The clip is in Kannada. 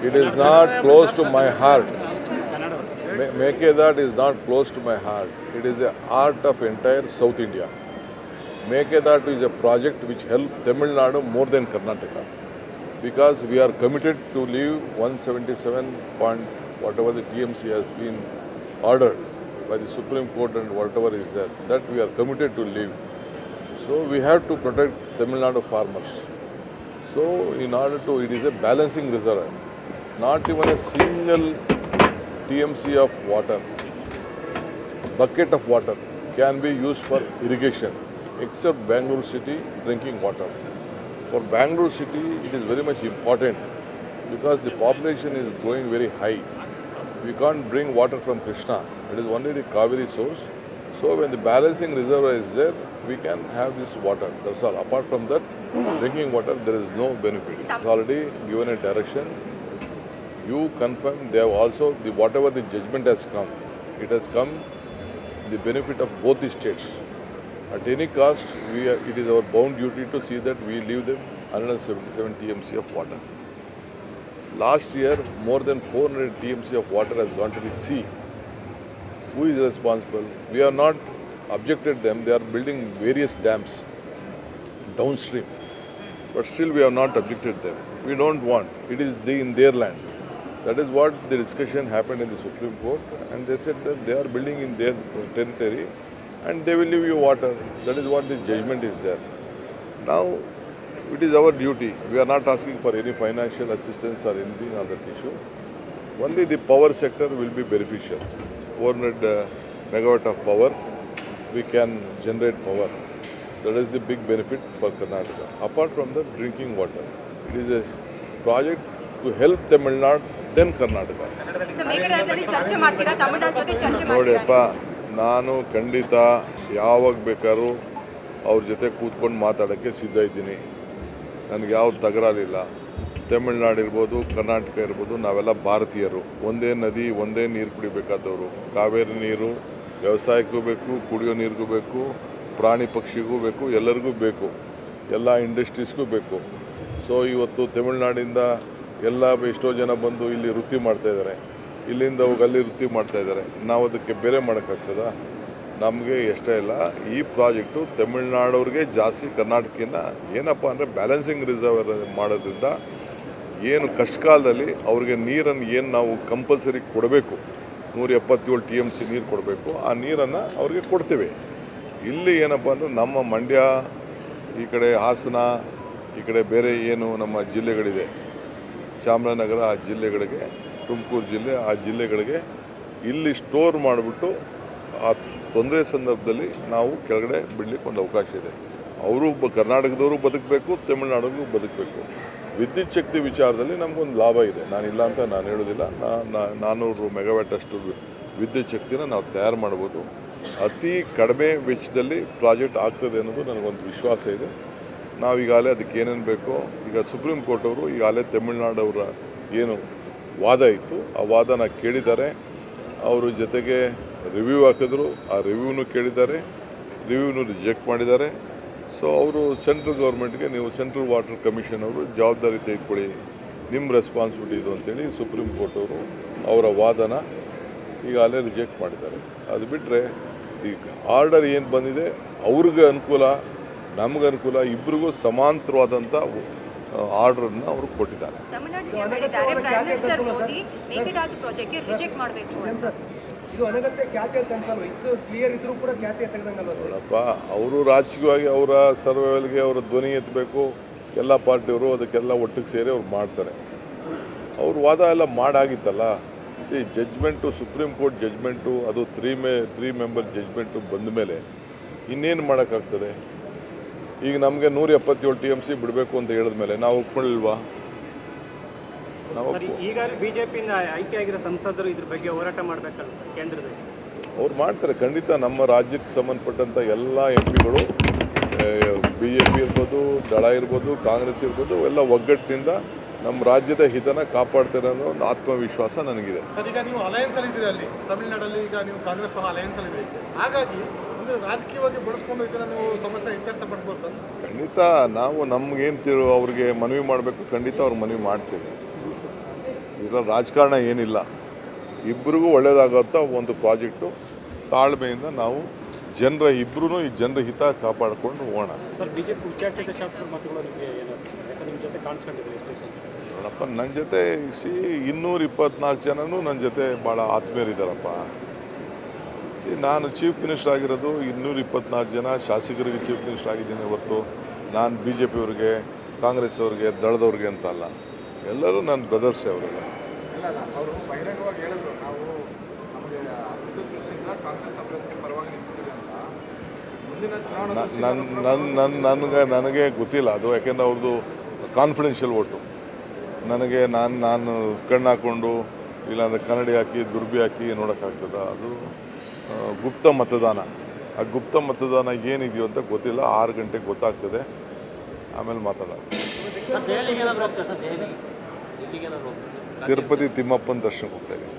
It is not close to my heart. Mekedad is not close to my heart. It is the art of entire South India. Mekedad is a project which helped Tamil Nadu more than Karnataka because we are committed to leave 177 point whatever the TMC has been ordered by the Supreme Court and whatever is there, that we are committed to leave. So we have to protect Tamil Nadu farmers. So in order to, it is a balancing reservoir. Not even a single TMC of water, bucket of water can be used for irrigation except Bangalore city drinking water. For Bangalore city, it is very much important because the population is growing very high. We can't bring water from Krishna. It is only the Kaveri source. So when the balancing reservoir is there, we can have this water. That's all. Apart from that, drinking water, there is no benefit. It's already given a direction. You confirm they have also, whatever the judgment has come, it has come the benefit of both the states. At any cost, it is our bound duty to see that we leave them 177 TMC of water. Last year, more than 400 TMC of water has gone to the sea. Who is responsible? We have not objected them. They are building various dams downstream. But still we have not objected them. We don't want. It is in their land. That is what the discussion happened in the Supreme Court, and they said that they are building in their territory and they will leave you water. That is what the judgment is there. Now, it is our duty. We are not asking for any financial assistance or anything on that issue. Only the power sector will be beneficial. 400 megawatt of power, we can generate power. That is the big benefit for Karnataka. Apart from the drinking water, it is a project to help Tamil Nadu, then Karnataka. ನೋಡಿಯಪ್ಪ, ನಾನು ಖಂಡಿತ ಯಾವಾಗ ಬೇಕಾದ್ರೂ ಅವ್ರ ಜೊತೆ ಕೂತ್ಕೊಂಡು ಮಾತಾಡೋಕ್ಕೆ ಸಿದ್ಧ ಇದ್ದೀನಿ. ನನಗೆ ಯಾವ ತಕರಾರಿಲ್ಲ. ತಮಿಳ್ನಾಡು ಇರ್ಬೋದು, ಕರ್ನಾಟಕ ಇರ್ಬೋದು, ನಾವೆಲ್ಲ ಭಾರತೀಯರು. ಒಂದೇ ನದಿ, ಒಂದೇ ನೀರು ಕುಡಿಬೇಕಾದವರು. ಕಾವೇರಿ ನೀರು ವ್ಯವಸಾಯಕ್ಕೂ ಬೇಕು, ಕುಡಿಯೋ ನೀರಿಗೂ ಬೇಕು, ಪ್ರಾಣಿ ಪಕ್ಷಿಗೂ ಬೇಕು, ಎಲ್ಲರಿಗೂ ಬೇಕು, ಎಲ್ಲ ಇಂಡಸ್ಟ್ರೀಸ್ಗೂ ಬೇಕು. ಸೊ ಇವತ್ತು ತಮಿಳ್ನಾಡಿಂದ ಎಲ್ಲ ಎಷ್ಟೋ ಜನ ಬಂದು ಇಲ್ಲಿ ವೃತ್ತಿ ಮಾಡ್ತಾಯಿದ್ದಾರೆ, ಇಲ್ಲಿಂದ ಹೋಗಿ ಅಲ್ಲಿ ವೃತ್ತಿ ಮಾಡ್ತಾಯಿದ್ದಾರೆ. ನಾವು ಅದಕ್ಕೆ ಬೇರೆ ಮಾಡೋಕ್ಕಾಗ್ತದ? ನಮಗೆ ಇಷ್ಟ ಇಲ್ಲ. ಈ ಪ್ರಾಜೆಕ್ಟು ತಮಿಳ್ನಾಡವ್ರಿಗೆ ಜಾಸ್ತಿ, ಕರ್ನಾಟಕದಿಂದ ಏನಪ್ಪ ಅಂದರೆ ಬ್ಯಾಲೆನ್ಸಿಂಗ್ ರಿಸರ್ವರ್ ಮಾಡೋದ್ರಿಂದ ಏನು ಕಷ್ಟ ಕಾಲದಲ್ಲಿ ಅವ್ರಿಗೆ ನೀರನ್ನು ಏನು ನಾವು ಕಂಪಲ್ಸರಿ ಕೊಡಬೇಕು, 177 TMC ನೀರು ಕೊಡಬೇಕು, ಆ ನೀರನ್ನು ಅವ್ರಿಗೆ ಕೊಡ್ತೇವೆ. ಇಲ್ಲಿ ಏನಪ್ಪ ಅಂದರೆ ನಮ್ಮ ಮಂಡ್ಯ, ಈ ಕಡೆ ಹಾಸನ, ಈ ಕಡೆ ಬೇರೆ ಏನು ನಮ್ಮ ಜಿಲ್ಲೆಗಳಿದೆ, ಚಾಮರಾಜನಗರ, ಆ ಜಿಲ್ಲೆಗಳಿಗೆ, ತುಮಕೂರು ಜಿಲ್ಲೆ, ಆ ಜಿಲ್ಲೆಗಳಿಗೆ ಇಲ್ಲಿ ಸ್ಟೋರ್ ಮಾಡಿಬಿಟ್ಟು ಆ ತೊಂದರೆ ಸಂದರ್ಭದಲ್ಲಿ ನಾವು ಕೆಳಗಡೆ ಬಿಡಲಿಕ್ಕೆ ಒಂದು ಅವಕಾಶ ಇದೆ. ಅವರು ಕರ್ನಾಟಕದವರು ಬದುಕಬೇಕು, ತಮಿಳ್ನಾಡಿಗೂ ಬದುಕಬೇಕು. ವಿದ್ಯುತ್ ಶಕ್ತಿ ವಿಚಾರದಲ್ಲಿ ನಮಗೊಂದು ಲಾಭ ಇದೆ. ನಾನಿಲ್ಲ ಅಂತ ನಾನು ಹೇಳೋದಿಲ್ಲ. 400 ಮೆಗಾವ್ಯಾಟ್ ಅಷ್ಟು ವಿದ್ಯುತ್ ಶಕ್ತಿನ ನಾವು ತಯಾರು ಮಾಡ್ಬೋದು. ಅತಿ ಕಡಿಮೆ ವೆಚ್ಚದಲ್ಲಿ ಪ್ರಾಜೆಕ್ಟ್ ಆಗ್ತದೆ ಅನ್ನೋದು ನನಗೊಂದು ವಿಶ್ವಾಸ ಇದೆ. ನಾವೀಗಾಗಲೇ ಅದಕ್ಕೆ ಏನೇನು ಬೇಕೋ, ಈಗ ಸುಪ್ರೀಂ ಕೋರ್ಟ್ ಅವರು ಈಗಾಗಲೇ ತಮಿಳ್ನಾಡವರ ಏನು ವಾದ ಇತ್ತು, ಆ ವಾದನ ಕೇಳಿದ್ದಾರೆ. ಅವರು ಜೊತೆಗೆ ರಿವ್ಯೂ ಹಾಕಿದ್ರು, ಆ ರಿವ್ಯೂನು ಕೇಳಿದ್ದಾರೆ, ರಿವ್ಯೂನು ರಿಜೆಕ್ಟ್ ಮಾಡಿದ್ದಾರೆ. ಸೊ ಅವರು ಸೆಂಟ್ರಲ್ ಗೌರ್ಮೆಂಟ್ಗೆ, ನೀವು ಸೆಂಟ್ರಲ್ ವಾಟರ್ ಕಮಿಷನ್ ಅವರು ಜವಾಬ್ದಾರಿ ತೆಗೆದುಕೊಳ್ಳಿ, ನಿಮ್ಮ ರೆಸ್ಪಾನ್ಸಿಬಿಲಿಟಿ ಇದು ಅಂತೇಳಿ ಸುಪ್ರೀಂ ಕೋರ್ಟ್ ಅವರು ಅವರ ವಾದನ ಈಗಾಗಲೇ ರಿಜೆಕ್ಟ್ ಮಾಡಿದ್ದಾರೆ. ಅದು ಬಿಟ್ಟರೆ ಈಗ ಆರ್ಡರ್ ಏನು ಬಂದಿದೆ ಅವ್ರಿಗೆ ಅನುಕೂಲ, ನಮಗೆ ಅನುಕೂಲ, ಇಬ್ಬರಿಗೂ ಸಮಾಂತರವಾದಂಥ ಆರ್ಡರನ್ನು ಅವರು ಕೊಟ್ಟಿದ್ದಾರೆ. ನೋಡಪ್ಪ, ಅವರು ರಾಜಕೀಯವಾಗಿ ಅವರ ಸರ್ವೈವಲ್ಗೆ ಅವರ ಧ್ವನಿ ಎತ್ತಬೇಕು. ಎಲ್ಲ ಪಾರ್ಟಿಯವರು ಅದಕ್ಕೆಲ್ಲ ಒಟ್ಟಿಗೆ ಸೇರಿ ಅವ್ರು ಮಾಡ್ತಾರೆ. ಅವ್ರ ವಾದ ಎಲ್ಲ ಮಾಡಾಗಿತ್ತಲ್ಲ. ಜಡ್ಜ್ಮೆಂಟು, ಸುಪ್ರೀಂ ಕೋರ್ಟ್ ಜಡ್ಜ್ಮೆಂಟು, ಅದು 3 ಮೆಂಬರ್ ಜಡ್ಜ್ಮೆಂಟು ಬಂದ ಮೇಲೆ ಇನ್ನೇನು ಮಾಡೋಕ್ಕಾಗ್ತದೆ? ಈಗ ನಮಗೆ 177 TMC ಬಿಡಬೇಕು ಅಂತ ಹೇಳಿದ ಮೇಲೆ ನಾವು ಒಪ್ಕೊಳ್ಳಿಲ್ವಾ? ನಾವು ಈಗ ಬಿಜೆಪಿಯಿಂದ ಆಯ್ಕೆ ಆಗಿರೋ ಸಂಸದರು ಇದ್ರ ಬಗ್ಗೆ ಹೋರಾಟ ಮಾಡಬೇಕಲ್ಲ ಕೇಂದ್ರದಲ್ಲಿ? ಅವ್ರು ಮಾಡ್ತಾರೆ ಖಂಡಿತ. ನಮ್ಮ ರಾಜ್ಯಕ್ಕೆ ಸಂಬಂಧಪಟ್ಟಂಥ ಎಲ್ಲ ಎಂಪಿಗಳು, BJP ಇರ್ಬೋದು, ದಳ ಇರ್ಬೋದು, ಕಾಂಗ್ರೆಸ್ ಇರ್ಬೋದು, ಎಲ್ಲ ಒಗ್ಗಟ್ಟಿನಿಂದ ನಮ್ಮ ರಾಜ್ಯದ ಹಿತನ ಕಾಪಾಡ್ತಾರೆ ಅನ್ನೋ ಒಂದು ಆತ್ಮವಿಶ್ವಾಸ ನನಗಿದೆ. ಸರ್, ಈಗ ನೀವು ಅಲಯನ್ಸಲ್ಲಿ ಇದ್ದೀರಿ, ಅಲ್ಲಿ ತಮಿಳುನಾಡಲ್ಲಿ ಈಗ ನೀವು ಕಾಂಗ್ರೆಸ್ ಸಹ ಅಲಯನ್ಸಲ್ಲಿ ಇದ್ದೀರಿ. ಹಾಗಾಗಿ ಒಂದು ರಾಜಕೀಯವಾಗಿ ಬಳಸ್ಕೊಂಡು ಇದನ್ನು ನೀವು ಸಮಸ್ಯೆ ಇತ್ಯರ್ಥ ಪಡಿಸ್ಬೋದು ಸರ್? ಖಂಡಿತ ನಾವು ನಮಗೇನು ಅವ್ರಿಗೆ ಮನವಿ ಮಾಡಬೇಕು, ಖಂಡಿತ ಅವ್ರಿಗೆ ಮನವಿ ಮಾಡ್ತೀವಿ. ಇದರಲ್ಲಿ ರಾಜಕಾರಣ ಏನಿಲ್ಲ. ಇಬ್ಬರಿಗೂ ಒಳ್ಳೆಯದಾಗುವಂಥ ಒಂದು ಪ್ರಾಜೆಕ್ಟು ತಾಳ್ಮೆಯಿಂದ ನಾವು ಇಬ್ಬರೂ ಈ ಜನರ ಹಿತ ಕಾಪಾಡಿಕೊಂಡು ಹೋಗೋಣ. ಸರ್ ಬಿಜೆಪಿ ಉಚ್ಚಾಟಿತ ಶಾಸಕರ ಮಾತುಗಳು ನಿಮಗೆ ಏನಾದ್ರು ಯಾಕಂದ್ರೆ ನಿಮ್ಮ ಜೊತೆ ಕಾಣಿಸ್ಕೊಂಡಿದ್ದೀವಿ ಎಷ್ಟೇ ನೋಡಪ್ಪ, ನನ್ನ ಜೊತೆ 224 ಜನನೂ ನನ್ನ ಜೊತೆ ಭಾಳ ಆತ್ಮೀಯರಿದ್ದಾರಪ್ಪ. ನಾನು ಚೀಫ್ ಮಿನಿಸ್ಟರ್ ಆಗಿರೋದು 224 ಜನ ಶಾಸಕರಿಗೆ ಚೀಫ್ ಮಿನಿಸ್ಟರ್ ಆಗಿದ್ದೀನಿ ಹೊರತು ನಾನು BJP ಅವ್ರಿಗೆ, ಕಾಂಗ್ರೆಸ್ ಅವ್ರಿಗೆ, ದಳದವ್ರಿಗೆ ಅಂತ ಅಲ್ಲ. ಎಲ್ಲರೂ ನನ್ನ ಬ್ರದರ್ಸೇ ಅವರೆಲ್ಲ. ಅವರು ಬಹಿರಂಗವಾಗಿ ಹೇಳಿದ್ರು, ನಾವು ನಮಗೆ ದೃಷ್ಟಿಯಿಂದ ಕಾಂಗ್ರೆಸ್ ಅಭ್ಯರ್ಥಿ ಪರವಾಗಿ ನಿಂತಿದ್ದೀವಿ ಅಂತ. ಮುಂದಿನ ನನಗೆ ಗೊತ್ತಿಲ್ಲ ಅದು, ಯಾಕೆಂದರೆ ಅವ್ರದ್ದು ಕಾನ್ಫಿಡೆನ್ಷಿಯಲ್ ಓಟು. ನನಗೆ ನಾನು ಕಣ್ಣು ಹಾಕ್ಕೊಂಡು ಇಲ್ಲಾಂದರೆ ಕನ್ನಡಿ ಹಾಕಿ ದುರ್ಬಿ ಹಾಕಿ ನೋಡೋಕ್ಕಾಗ್ತದ? ಅದು ಗುಪ್ತ ಮತದಾನ. ಆ ಗುಪ್ತ ಮತದಾನ ಏನಿದೆಯೋ ಅಂತ ಗೊತ್ತಿಲ್ಲ. 6 ಗಂಟೆಗೆ ಗೊತ್ತಾಗ್ತದೆ, ಆಮೇಲೆ ಮಾತಾಡೋಣ. ತಿರುಪತಿ ತಿಮ್ಮಪ್ಪನ ದರ್ಶನಕ್ಕೆ ಹೋಗ್ತಾ ಇದ್ದೀನಿ.